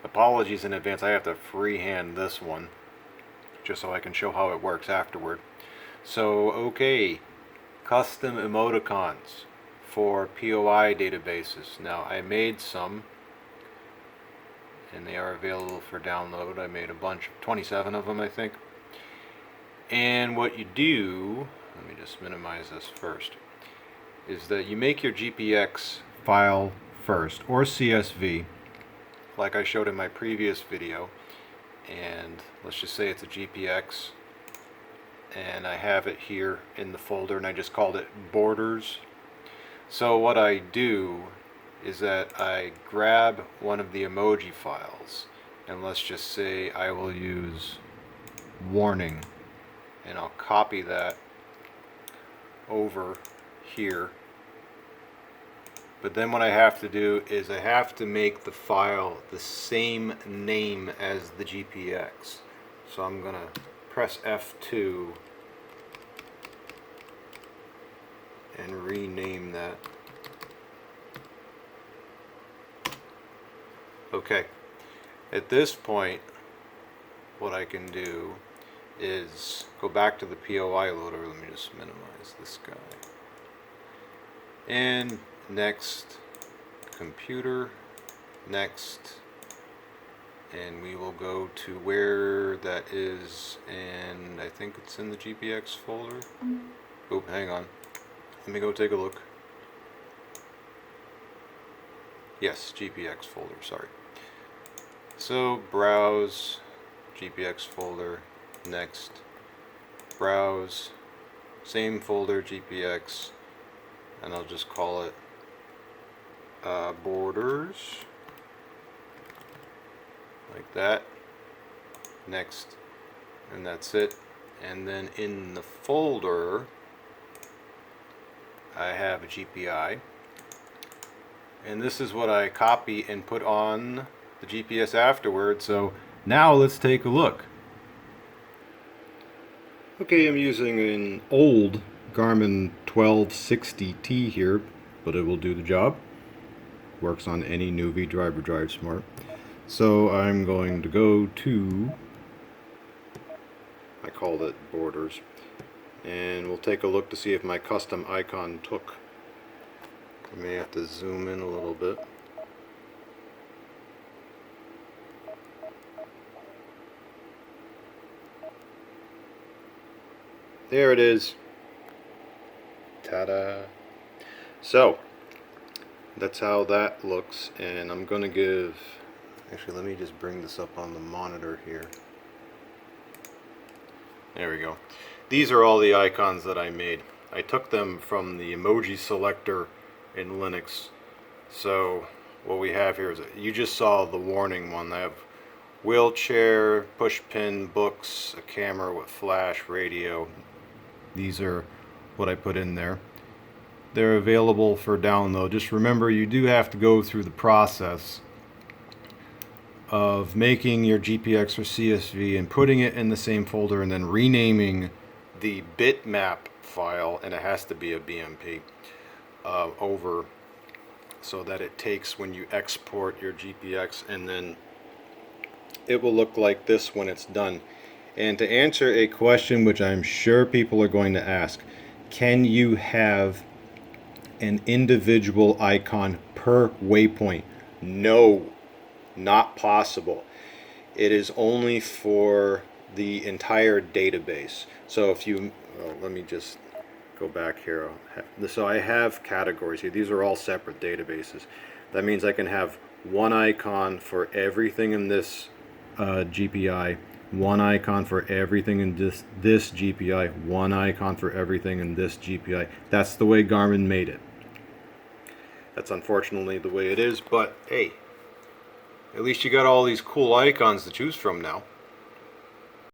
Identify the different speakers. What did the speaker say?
Speaker 1: apologies in advance, I have to freehand this one just so I can show how it works afterward. So okay, custom emoticons for POI databases. Now I made some and they are available for download. I made a bunch, 27 of them I think. And what you do, let me just minimize this first, is that you make your GPX file first, or CSV, like I showed in my previous video. And let's just say it's a GPX, and I have it here in the folder, and I just called it borders. So what I do is that I grab one of the emoji files, and let's just say I will use warning, and I'll copy that over here. But then what I have to do is I have to make the file the same name as the GPX. So I'm going to press F2 and rename that. Okay, at this point what I can do is go back to the POI loader. Let me just minimize this guy. And next, computer, next, and we will go to where that is, and I think it's in the GPX folder. Oh, hang on. Let me go take a look. Yes, GPX folder, sorry. So, browse, GPX folder, next, browse, same folder, GPX, and I'll just call it borders, like that, next, and that's it. And then in the folder I have a GPI, and this is what I copy and put on the GPS afterwards. So now let's take a look. Okay, I'm using an old Garmin 1260T here, but it will do the job. Works on any Nuvi driver drive smart. So I'm going to go to, I called it borders, and we'll take a look to see if my custom icon took. I may have to zoom in a little bit. There it is. Ta-da! So that's how that looks, and I'm going to give, actually let me just bring this up on the monitor here. There we go. These are all the icons that I made. I took them from the emoji selector in Linux. So what we have here is, you just saw the warning one. I have wheelchair, push pin, books, a camera with flash, radio. These are what I put in there. They're available for download. Just remember, you do have to go through the process of making your GPX or CSV and putting it in the same folder, and then renaming the bitmap file, and it has to be a BMP, over, so that it takes when you export your GPX, and then it will look like this when it's done. And to answer a question which I'm sure people are going to ask, can you have an individual icon per waypoint? No, not possible. It is only for the entire database. So if you, let me just go back here. So I have categories here. These are all separate databases. That means I can have one icon for everything in this GPI, one icon for everything in this GPI, one icon for everything in this GPI. That's the way Garmin made it. That's unfortunately the way it is, but hey, at least you got all these cool icons to choose from now.